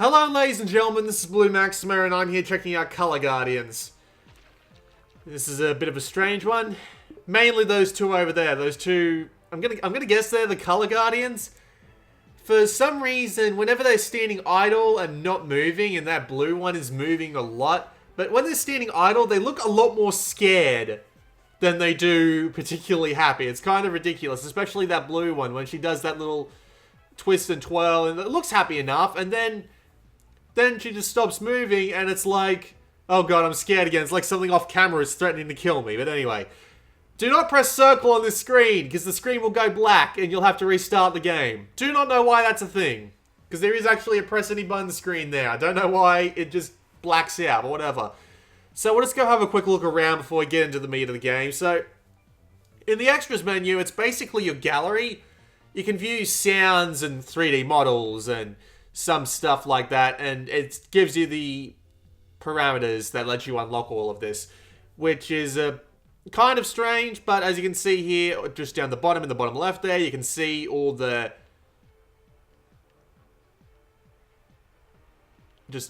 Hello ladies and gentlemen, this is Blue Maxima and I'm here checking out Color Guardians. This is a bit of a strange one. Mainly those two over there, those two, I'm gonna guess they're the Color Guardians. For some reason, whenever they're standing idle and not moving, and that blue one is moving a lot, but when they're standing idle, they look a lot more scared than they do particularly happy. It's kind of ridiculous, especially that blue one when she does that little twist and twirl, and it looks happy enough, and then she just stops moving, and it's like, oh god, I'm scared again. It's like something off camera is threatening to kill me. But anyway, do not press circle on this screen, because the screen will go black, and you'll have to restart the game. Do not know why that's a thing, because there is actually a press any button screen there. I don't know why it just blacks out, or whatever. So we'll just go have a quick look around before we get into the meat of the game. So, in the extras menu, it's basically your gallery. You can view sounds and 3D models and some stuff like that, and it gives you the parameters that let you unlock all of this, which is kind of strange, but as you can see here, just down the bottom, in the bottom left there, you can see all the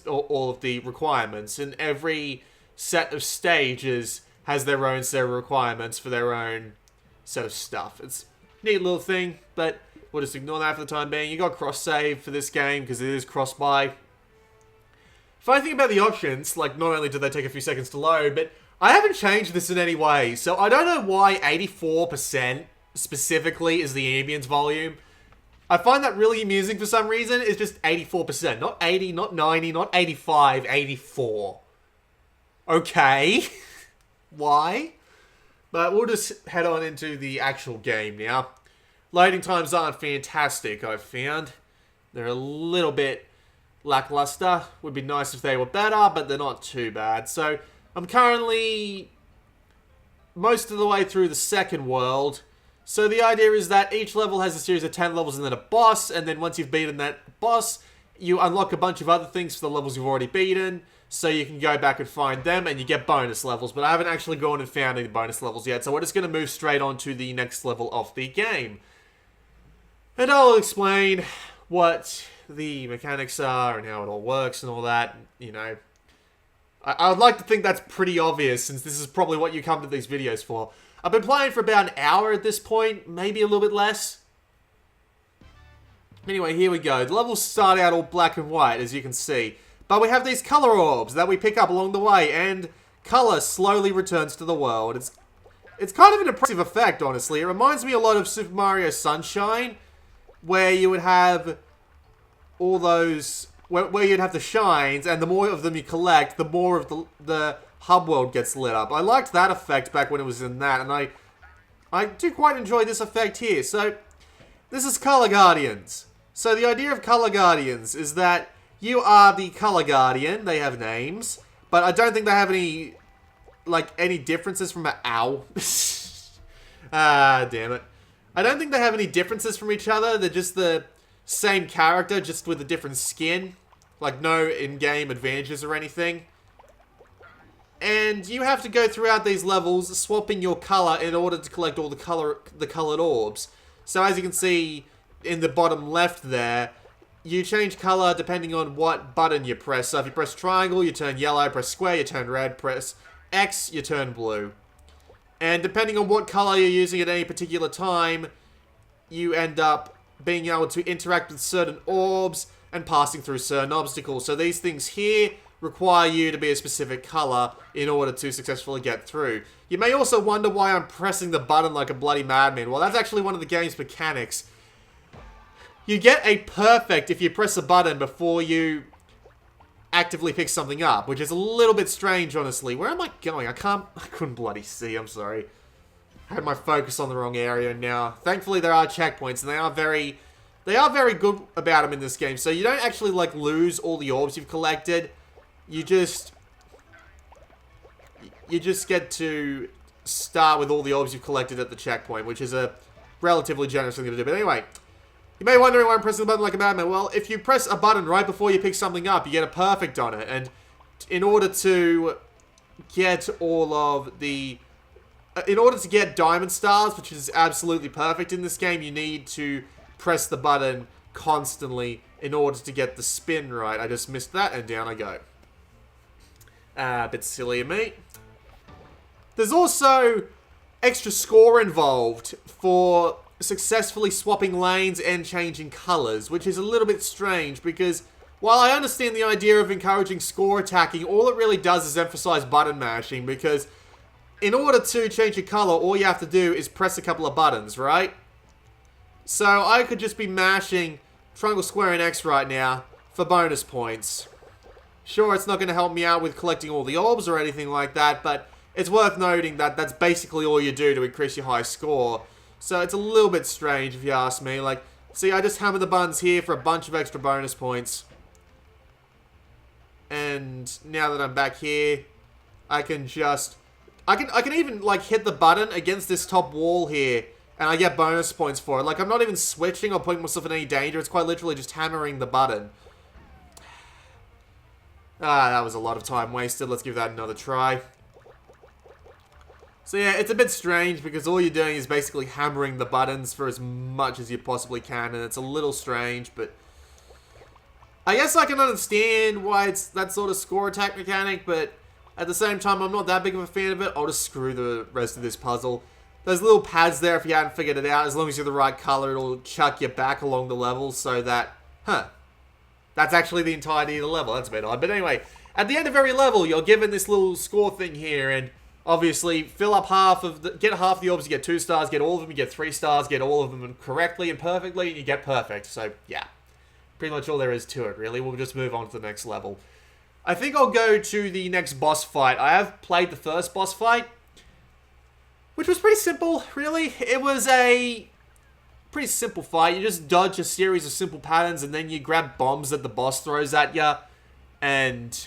all of the requirements, and every set of stages has their own set of requirements for their own set of stuff. It's a neat little thing, but we'll just ignore that for the time being. You got cross-save for this game, because it is cross-buy. Funny thing about the options, like, not only do they take a few seconds to load, but I haven't changed this in any way. So I don't know why 84% specifically is the ambience volume. I find that really amusing for some reason. It's just 84%. Not 80, not 90, not 85, 84. Okay. Why? But we'll just head on into the actual game now. Loading times aren't fantastic, I've found. They're a little bit lackluster. Would be nice if they were better, but they're not too bad. So, I'm currently most of the way through the second world. So the idea is that each level has a series of 10 levels and then a boss, and then once you've beaten that boss, you unlock a bunch of other things for the levels you've already beaten, so you can go back and find them, and you get bonus levels. But I haven't actually gone and found any bonus levels yet, so we're just going to move straight on to the next level of the game. And I'll explain what the mechanics are and how it all works and all that, you know. I would like to think that's pretty obvious, since this is probably what you come to these videos for. I've been playing for about an hour at this point, maybe a little bit less. Anyway, here we go. The levels start out all black and white, as you can see. But we have these color orbs that we pick up along the way, and color slowly returns to the world. It's kind of an impressive effect, honestly. It reminds me a lot of Super Mario Sunshine, where you would have all those, where you'd have the shines, and the more of them you collect, the more of the hub world gets lit up. I liked that effect back when it was in that, and I do quite enjoy this effect here. So, this is Color Guardians. So the idea of Color Guardians is that you are the Color Guardian. They have names, but I don't think they have any, like, any differences from ow. Ah, damn it. I don't think they have any differences from each other. They're just the same character, just with a different skin. Like, no in-game advantages or anything. And you have to go throughout these levels, swapping your color in order to collect all the colored orbs. So as you can see in the bottom left there, you change color depending on what button you press. So if you press triangle, you turn yellow. Press square, you turn red. Press X, you turn blue. And depending on what color you're using at any particular time, you end up being able to interact with certain orbs and passing through certain obstacles. So these things here require you to be a specific color in order to successfully get through. You may also wonder why I'm pressing the button like a bloody madman. Well, that's actually one of the game's mechanics. You get a perfect if you press a button before you actively pick something up, which is a little bit strange, honestly. Where am I going? I couldn't bloody see, I'm sorry. I had my focus on the wrong area now. Thankfully, there are checkpoints, and they are very good about them in this game. So you don't actually, like, lose all the orbs you've collected. You just get to start with all the orbs you've collected at the checkpoint, which is a relatively generous thing to do. But anyway, you may be wondering why I'm pressing the button like a madman. Well, if you press a button right before you pick something up, you get a perfect on it. And in order to get all of the... in order to get diamond stars, which is absolutely perfect in this game, you need to press the button constantly in order to get the spin right. I just missed that, and down I go. A bit silly of me. There's also extra score involved for successfully swapping lanes and changing colors, which is a little bit strange because while I understand the idea of encouraging score attacking, all it really does is emphasize button mashing, because in order to change a color, all you have to do is press a couple of buttons, right? So I could just be mashing triangle, square, and X right now for bonus points. Sure, it's not going to help me out with collecting all the orbs or anything like that, but it's worth noting that that's basically all you do to increase your high score. So it's a little bit strange if you ask me. Like, see, I just hammer the buttons here for a bunch of extra bonus points. And now that I'm back here, I can just... I can even, like, hit the button against this top wall here, and I get bonus points for it. Like, I'm not even switching or putting myself in any danger. It's quite literally just hammering the button. Ah, that was a lot of time wasted. Let's give that another try. So yeah, it's a bit strange because all you're doing is basically hammering the buttons for as much as you possibly can, and it's a little strange, but I guess I can understand why it's that sort of score attack mechanic, but at the same time, I'm not that big of a fan of it. I'll just screw the rest of this puzzle. There's little pads there if you hadn't figured it out. As long as you're the right color, it'll chuck you back along the level so that, that's actually the entirety of the level. That's a bit odd. But anyway, at the end of every level, you're given this little score thing here, and obviously, fill up get half the orbs, you get 2 stars, get all of them, you get 3 stars, get all of them correctly and perfectly, and you get perfect. So, yeah. Pretty much all there is to it, really. We'll just move on to the next level. I think I'll go to the next boss fight. I have played the first boss fight, which was pretty simple, really. It was a pretty simple fight. You just dodge a series of simple patterns, and then you grab bombs that the boss throws at you, and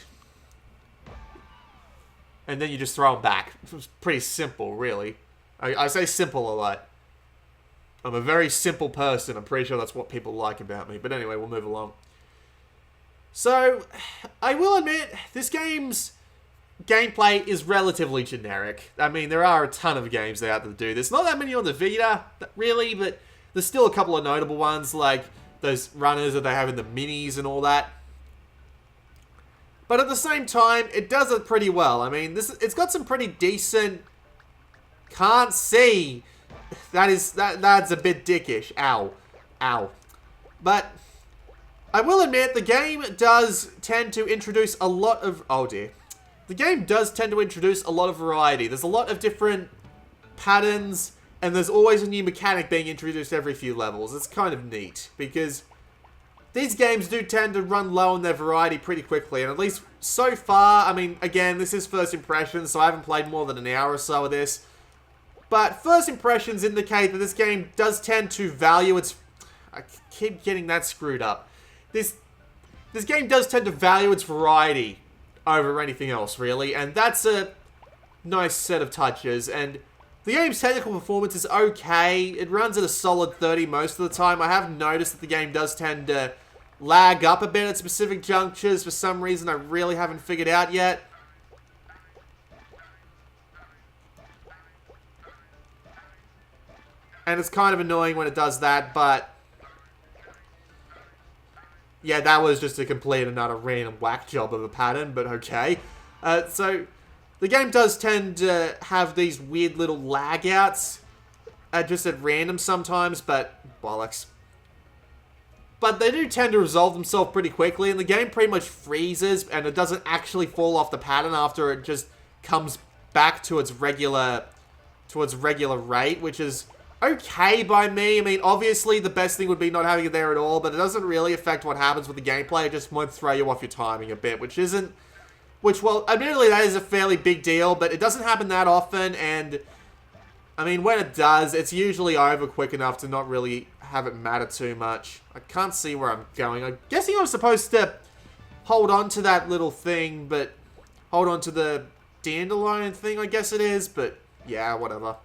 then you just throw them back. It was pretty simple, really. I say simple a lot. I'm a very simple person. I'm pretty sure that's what people like about me. But anyway, we'll move along. So, I will admit, this game's gameplay is relatively generic. I mean, there are a ton of games out there that do this. Not that many on the Vita, really, but there's still a couple of notable ones, like those runners that they have in the minis and all that. But at the same time, it does it pretty well. I mean, it's got some pretty decent... Can't see. That's a bit dickish. Ow. Ow. But I will admit, the game does tend to introduce a lot of... Oh dear. The game does tend to introduce a lot of variety. There's a lot of different patterns, and there's always a new mechanic being introduced every few levels. It's kind of neat, because these games do tend to run low on their variety pretty quickly, and at least so far, I mean, again, this is first impressions, so I haven't played more than an hour or so of this, but first impressions indicate that this game does tend to value its... I keep getting that screwed up. This game does tend to value its variety over anything else, really, and that's a nice set of touches, and the game's technical performance is okay. It runs at a solid 30 most of the time. I have noticed that the game does tend to lag up a bit at specific junctures for some reason I really haven't figured out yet. And it's kind of annoying when it does that, but yeah, that was just a complete and utter random whack job of a pattern, but okay. So the game does tend to have these weird little lag outs, just at random sometimes, but bollocks. But they do tend to resolve themselves pretty quickly, and the game pretty much freezes, and it doesn't actually fall off the pattern after it just comes back to its regular rate, which is okay by me. I mean, obviously, the best thing would be not having it there at all, but it doesn't really affect what happens with the gameplay. It just might throw you off your timing a bit, well, admittedly, that is a fairly big deal, but it doesn't happen that often, and I mean, when it does, it's usually over quick enough to not really have it matter too much. I can't see where I'm going. I'm guessing I'm supposed to hold on to that little thing, but hold on to the dandelion thing, I guess it is, but yeah, whatever.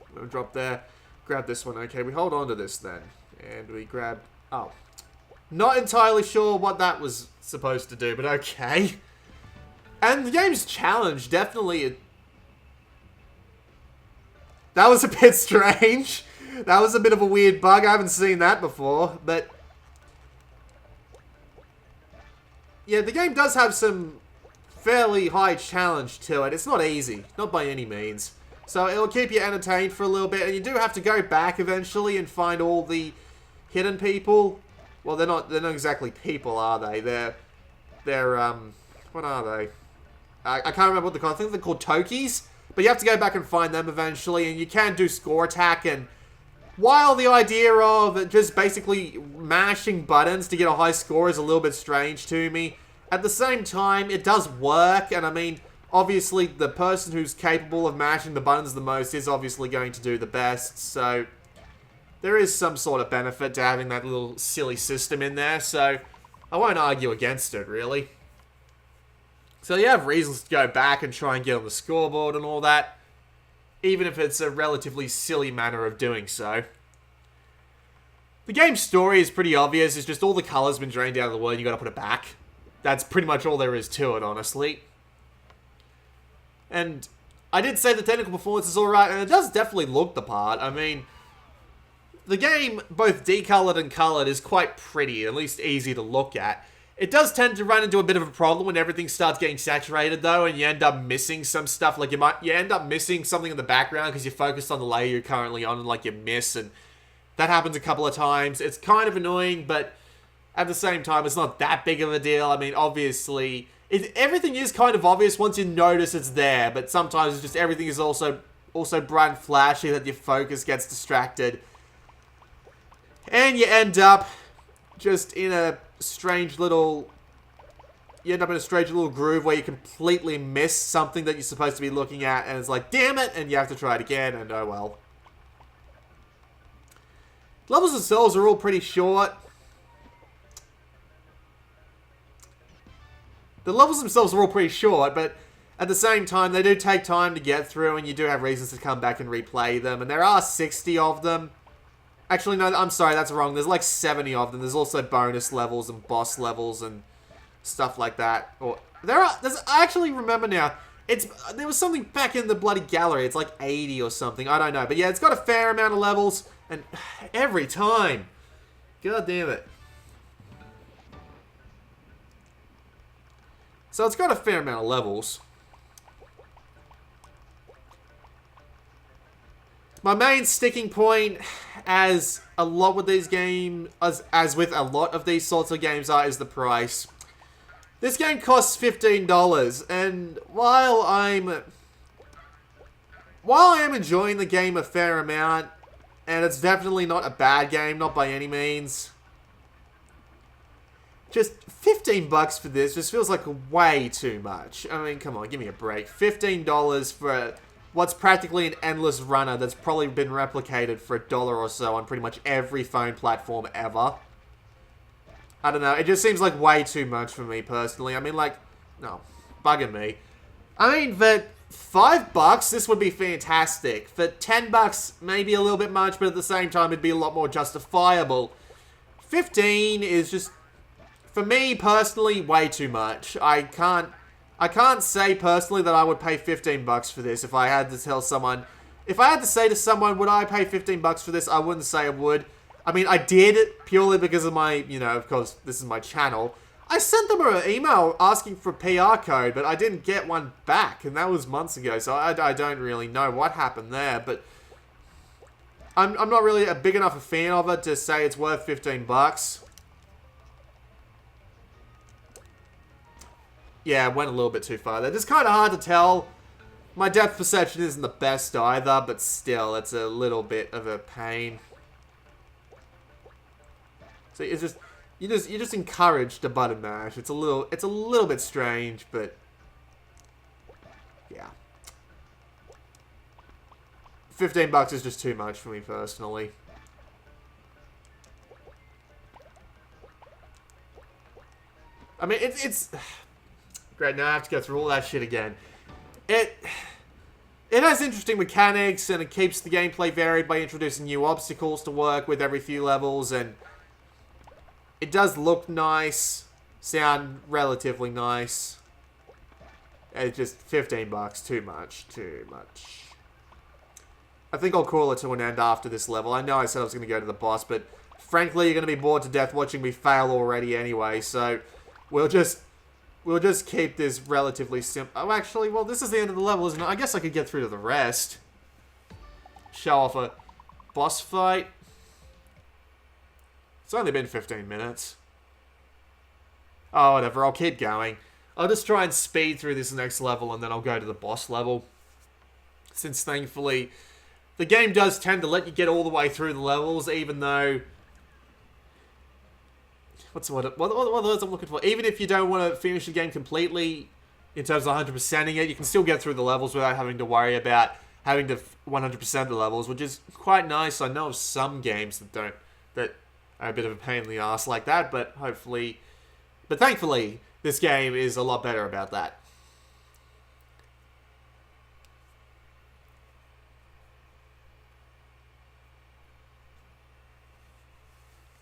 I'm gonna drop there, grab this one. Okay, we hold on to this then, and we grab... Oh. Not entirely sure what that was supposed to do, but okay. And the game's challenge, definitely... That was a bit strange. That was a bit of a weird bug. I haven't seen that before, but... yeah, the game does have some fairly high challenge to it. It's not easy. Not by any means. So it'll keep you entertained for a little bit, and you do have to go back eventually and find all the hidden people. Well, they're not exactly people, are they? They're what are they? I can't remember what they're called. I think they're called Tokis. But you have to go back and find them eventually, and you can do score attack, and while the idea of just basically mashing buttons to get a high score is a little bit strange to me, at the same time, it does work, and I mean, obviously, the person who's capable of mashing the buttons the most is obviously going to do the best, so there is some sort of benefit to having that little silly system in there, so I won't argue against it, really. So you have reasons to go back and try and get on the scoreboard and all that, even if it's a relatively silly manner of doing so. The game's story is pretty obvious. It's just all the colour's been drained out of the world and you gotta put it back. That's pretty much all there is to it, honestly. And I did say the technical performance is alright, and it does definitely look the part. I mean, the game, both decolored and coloured, is quite pretty, at least easy to look at. It does tend to run into a bit of a problem when everything starts getting saturated, though, and you end up missing some stuff. Like, you end up missing something in the background because you're focused on the layer you're currently on, and, like, you miss, and that happens a couple of times. It's kind of annoying, but at the same time, it's not that big of a deal. I mean, obviously, everything is kind of obvious once you notice it's there, but sometimes it's just everything is also bright and flashy that your focus gets distracted. And you end up just in a strange little... you end up in a strange little groove where you completely miss something that you're supposed to be looking at, and it's like, damn it, and you have to try it again, and oh well. Levels themselves are all pretty short. The levels themselves are all pretty short, but at the same time, they do take time to get through, and you do have reasons to come back and replay them, and there are 60 of them. Actually, no, I'm sorry, that's wrong. There's like 70 of them. There's also bonus levels and boss levels and stuff like that. Or I actually remember now. There was something back in the bloody gallery. It's like 80 or something. I don't know. But yeah, it's got a fair amount of levels, and every time. God damn it. So it's got a fair amount of levels. My main sticking point, as a lot with these games, as with a lot of these sorts of games are, is the price. This game costs $15, and while I am enjoying the game a fair amount, and it's definitely not a bad game, not by any means, just $15 for this just feels like way too much. I mean, come on, give me a break. $15 for what's practically an endless runner that's probably been replicated for $1 or so on pretty much every phone platform ever. I don't know, it just seems like way too much for me personally. I mean, like, no, bugging me. I mean, for $5, this would be fantastic. For $10, maybe a little bit much, but at the same time, it'd be a lot more justifiable. 15 is just, for me personally, way too much. I can't say personally that I would pay $15 for this if I had to tell someone. If I had to say to someone, would I pay $15 for this? I wouldn't say I would. I mean, I did it purely because of my, of course, this is my channel. I sent them an email asking for a PR code, but I didn't get one back, and that was months ago, so I don't really know what happened there, but I'm not really a big enough a fan of it to say it's worth $15. Yeah, went a little bit too far there. It's kind of hard to tell. My depth perception isn't the best either, but still, it's a little bit of a pain. So it's just you're just encouraged to button mash. It's a little bit strange, but yeah. $15 is just too much for me personally. I mean, it's great. Now I have to go through all that shit again. It has interesting mechanics, and it keeps the gameplay varied by introducing new obstacles to work with every few levels, and it does look nice, sound relatively nice. It's just $15, too much. I think I'll call it to an end after this level. I know I said I was going to go to the boss, but frankly, you're going to be bored to death watching me fail already anyway, so we'll just keep this relatively simple. Oh, actually, well, this is the end of the level, isn't it? I guess I could get through to the rest. Show off a boss fight. It's only been 15 minutes. Oh, whatever, I'll keep going. I'll just try and speed through this next level, and then I'll go to the boss level. Since, thankfully, the game does tend to let you get all the way through the levels, even though... What words I'm looking for? Even if you don't want to finish the game completely, in terms of 100%ing it, you can still get through the levels without having to worry about having to 100% the levels, which is quite nice. I know of some games that are a bit of a pain in the ass like that, but thankfully, this game is a lot better about that.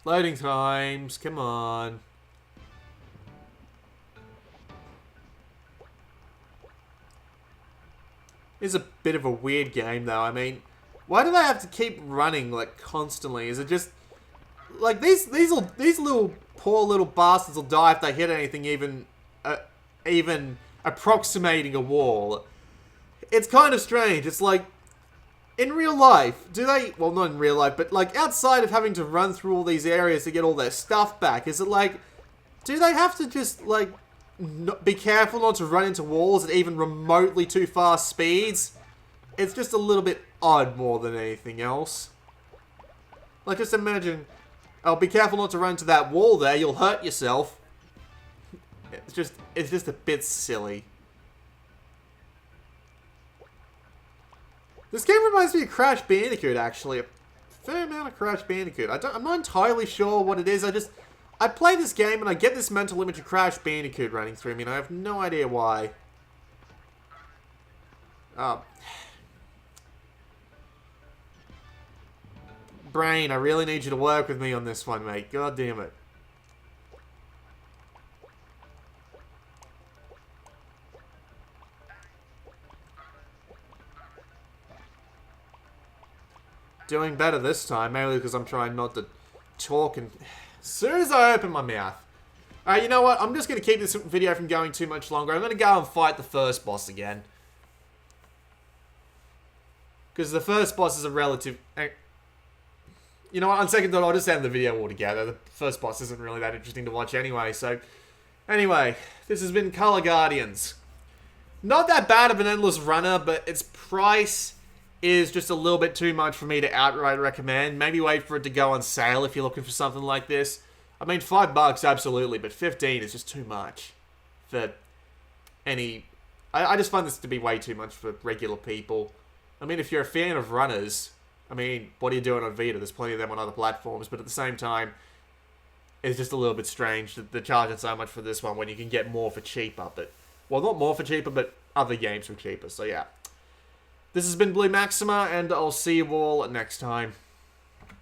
Loading times, come on. It's a bit of a weird game, though. I mean, why do they have to keep running, like, constantly? Is it just... Like, these little poor little bastards will die if they hit anything even approximating a wall. It's kind of strange. It's like, in real life, do they... Well, not in real life, but, like, outside of having to run through all these areas to get all their stuff back, is it like... Do they have to just, like... be careful not to run into walls at even remotely too fast speeds? It's just a little bit odd more than anything else. Like, just imagine... Oh, be careful not to run into that wall there, you'll hurt yourself. It's just a bit silly. This game reminds me of Crash Bandicoot, actually. A fair amount of Crash Bandicoot. I'm not entirely sure what it is. I play this game and I get this mental image of Crash Bandicoot running through me, and I have no idea why. Brain, I really need you to work with me on this one, mate. God damn it. Doing better this time, mainly because I'm trying not to talk and... As soon as I open my mouth. Alright, you know what? I'm just going to keep this video from going too much longer. I'm going to go and fight the first boss again. Because the first boss is a relative... You know what? On second thought, I'll just end the video altogether. The first boss isn't really that interesting to watch anyway, so... Anyway, this has been Color Guardians. Not that bad of an endless runner, but its price is just a little bit too much for me to outright recommend. Maybe wait for it to go on sale if you're looking for something like this. I mean, $5, absolutely, but 15 is just too much for any... I just find this to be way too much for regular people. I mean, if you're a fan of runners, I mean, what are you doing on Vita? There's plenty of them on other platforms, but at the same time, it's just a little bit strange that they're charging so much for this one when you can get more for cheaper. But, well, not more for cheaper, but other games for cheaper, so yeah. This has been Blue Maxima, and I'll see you all next time.